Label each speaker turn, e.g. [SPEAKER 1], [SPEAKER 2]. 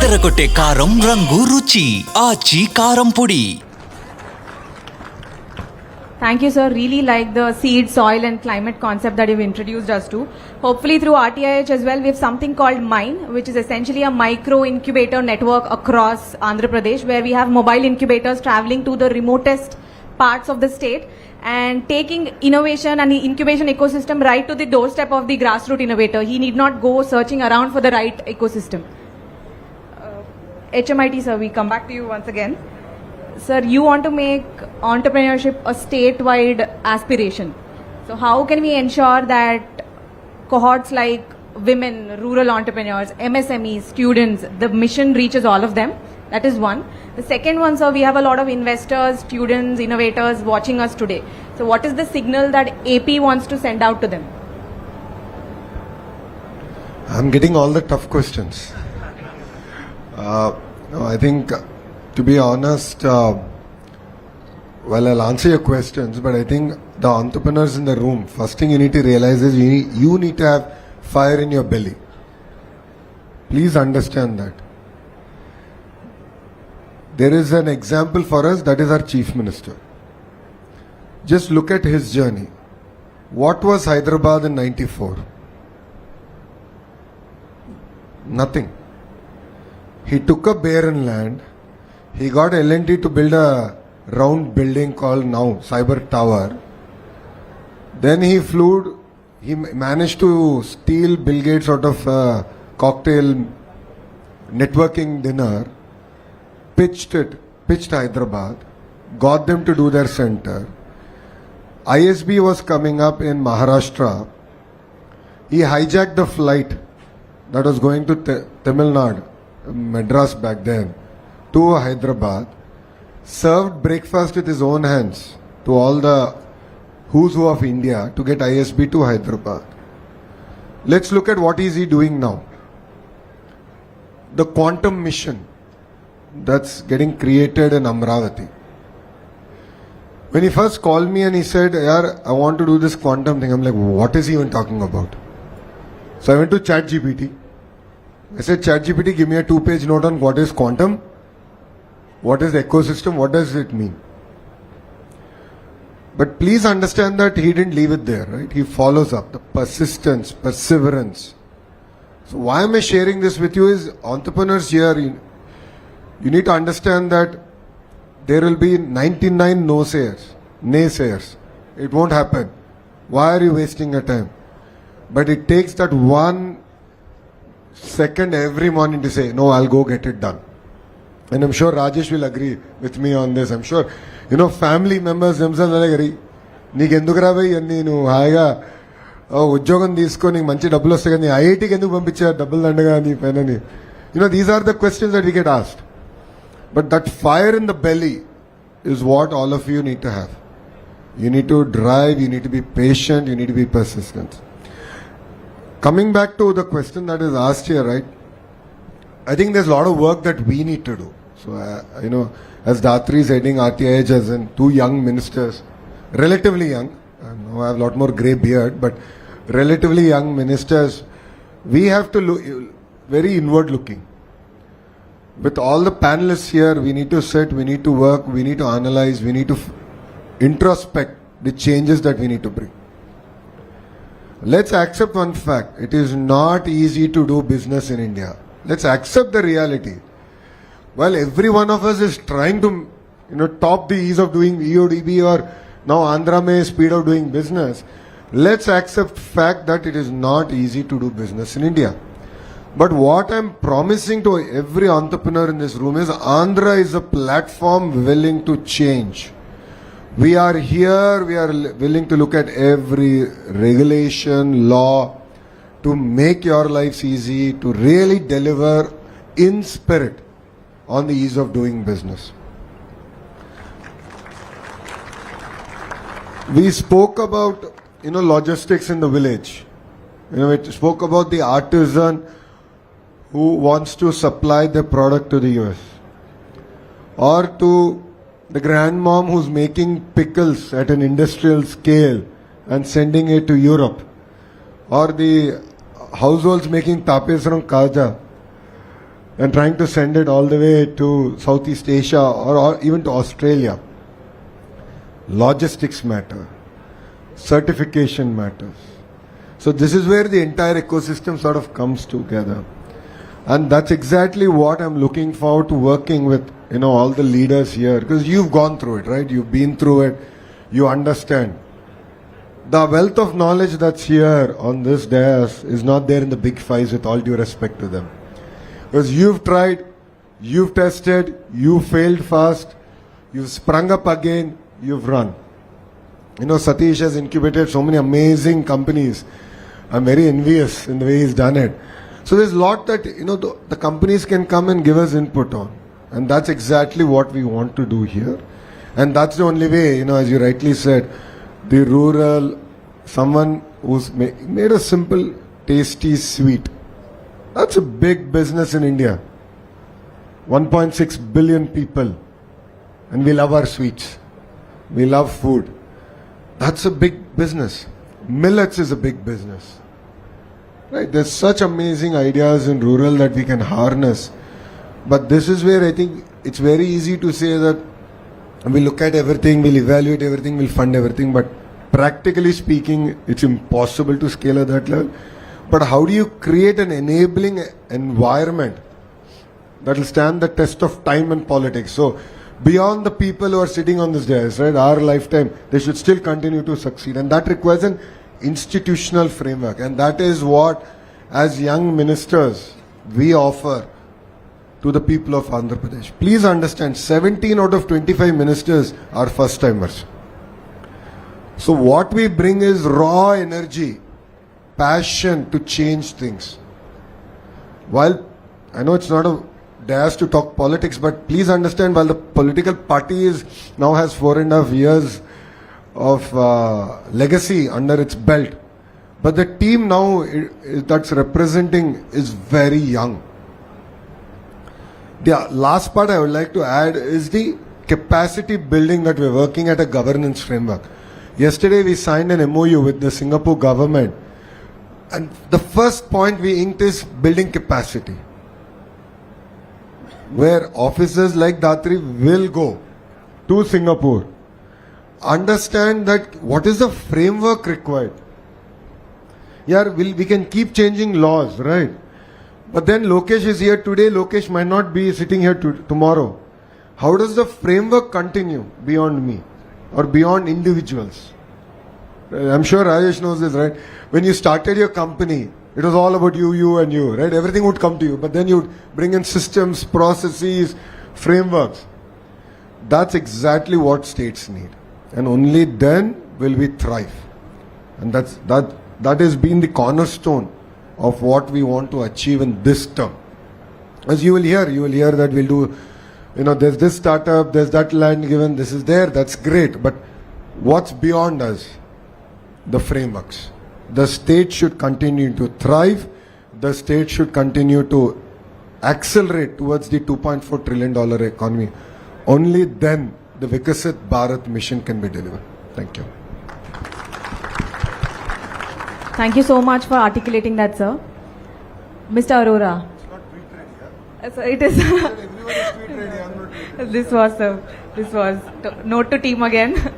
[SPEAKER 1] అదరగొట్టే కారం రంగు రుచి ఆచి కారం పొడి.
[SPEAKER 2] Thank you, sir. Really like the seed, soil and climate concept that you've introduced us to. Hopefully through RTIH as well, we have something called MINE, which is essentially a micro incubator network across Andhra Pradesh, where we have mobile incubators traveling to the remotest parts of the state and taking innovation and the incubation ecosystem right to the doorstep of the grassroots innovator. He need not go searching around for the right ecosystem. HMIT, sir, we come back to you once again. Sir, you want to make entrepreneurship a statewide aspiration. So how can we ensure that cohorts like women, rural entrepreneurs, MSMEs, students, the mission reaches all of them? That is one. The second one, sir, we have a lot of investors, students, innovators watching us today. So what is the signal that AP wants to send out to them?
[SPEAKER 3] I'm getting all the tough questions. No, I think, to be honest, well, I'll answer your questions, but I think the entrepreneurs in the room, first thing you need to realize is you need to have fire in your belly. Please understand that. There is an example for us, that is our Chief Minister. Just look at his journey. What was Hyderabad in 94? Nothing. He took a barren land. He got L&T to build a round building called now Cyber Tower. Then he managed to steal Bill Gates out of a cocktail networking dinner, pitched Hyderabad, got them to do their center. ISB was coming up in Maharashtra. He hijacked the flight that was going to Tamil Nadu, Madras back then, to Hyderabad, served breakfast with his own hands to all the who's who of India to get ISB to Hyderabad. Let's look at what is he doing now. The quantum mission that's getting created in Amravati. When he first called me and he said, "Yaar, I want to do this quantum thing," I'm like, what is he even talking about? So I went to ChatGPT. I said, ChatGPT, give me a 2-page note on what is quantum, what is ecosystem, what does it mean? But please understand that he didn't leave it there, right? He follows up, the persistence, perseverance. So why am I sharing this with you is entrepreneurs here, you need to understand that there will be 99 naysayers. It won't happen. Why are you wasting your time? But it takes that 1 second every morning to say, no, I'll go get it done. And I'm sure Rajesh will agree with me on this. I'm sure, family members themselves will agree. నీకు ఎందుకురా భయ్ అన్నీ నువ్వు హాయిగా ఉద్యోగం తీసుకొని నీకు మంచి డబ్బులు వస్తాయి కదా నీ ఐఐటీకి ఎందుకు పంపించారు డబ్బులు దండగా నీ పైన these are the questions that we get asked. But that fire in the belly is what all of you need to have. You need to drive, you need to be patient, you need to be persistent. Coming back to the question that is asked here, right? I think there's a lot of work that we need to do. So, as Datri is heading RTIH as in 2 young ministers, relatively young, I have a lot more grey beard, but relatively young ministers, we have to look very inward looking. With all the panelists here, we need to sit, we need to work, we need to analyze, we need to introspect the changes that we need to bring. Let's accept one fact. It is not easy to do business in India. Let's accept the reality. While every one of us is trying to, top the ease of doing EODB or now Andhra May speed of doing business, let's accept fact that it is not easy to do business in India. But what I'm promising to every entrepreneur in this room is Andhra is a platform willing to change. We are here, we are willing to look at every regulation, law to make your lives easy, to really deliver in spirit on the ease of doing business. We spoke about, logistics in the village. We spoke about the artisan who wants to supply the product to the US, or to the grandmom who's making pickles at an industrial scale and sending it to Europe, or the households making tapes from kaja, and trying to send it all the way to Southeast Asia or even to Australia. Logistics matter. Certification matters. So this is where the entire ecosystem sort of comes together. And that's exactly what I'm looking forward to working with, all the leaders here, because you've gone through it, right? You've been through it. You understand. The wealth of knowledge that's here on this dais is not there in the big fives, with all due respect to them. Because you've tried, you've tested, you failed fast, you've sprung up again, you've run. Satish has incubated so many amazing companies. I'm very envious in the way he's done it. So there's a lot that, the companies can come and give us input on. And that's exactly what we want to do here. And that's the only way, as you rightly said, the rural, someone who's made a simple, tasty sweet. That's a big business in India. 1.6 billion people. And we love our sweets. We love food. That's a big business. Millets is a big business. Right? There's such amazing ideas in rural that we can harness. But this is where I think it's very easy to say that we look at everything, we'll evaluate everything, we'll fund everything, but practically speaking, it's impossible to scale at that level. But how do you create an enabling environment that will stand the test of time and politics? So beyond the people who are sitting on this dais, right, our lifetime, they should still continue to succeed. And that requires an institutional framework. And that is what, as young ministers, we offer to the people of Andhra Pradesh. Please understand, 17 out of 25 ministers are first-timers. So what we bring is raw energy, passion to change things. While I know it's not a dais to talk politics, but please understand, while the political party now has 4.5 years of legacy under its belt, but the team now that's representing is very young. The last part I would like to add is the capacity building that we're working at a governance framework. Yesterday we signed an MOU with the Singapore government, and the first point we inked is building capacity, where officers like Datri will go to Singapore, understand that what is the framework required. Yeah, we can keep changing laws, right? But then Lokesh is here today, Lokesh might not be sitting here tomorrow. How does the framework continue beyond me or beyond individuals? I'm sure Rajesh knows this, right? When you started your company, it was all about you and you, right? Everything would come to you, but then you'd bring in systems, processes, frameworks. That's exactly what states need. And only then will we thrive. And that has been the cornerstone of what we want to achieve in this term. As you will hear that we'll do, there's this startup, there's that land given, this is there, that's great. But what's beyond us? The frameworks. The state should continue to thrive. The state should continue to accelerate towards the $2.4 trillion economy. Only then the Vikasit Bharat mission can be delivered. Thank you.
[SPEAKER 2] Thank you so much for articulating that, sir. Mr. Arora.
[SPEAKER 3] It's not tweet ready,
[SPEAKER 2] So it is.
[SPEAKER 3] Everyone is tweet ready. I'm not tweet ready.
[SPEAKER 2] This was note to team again.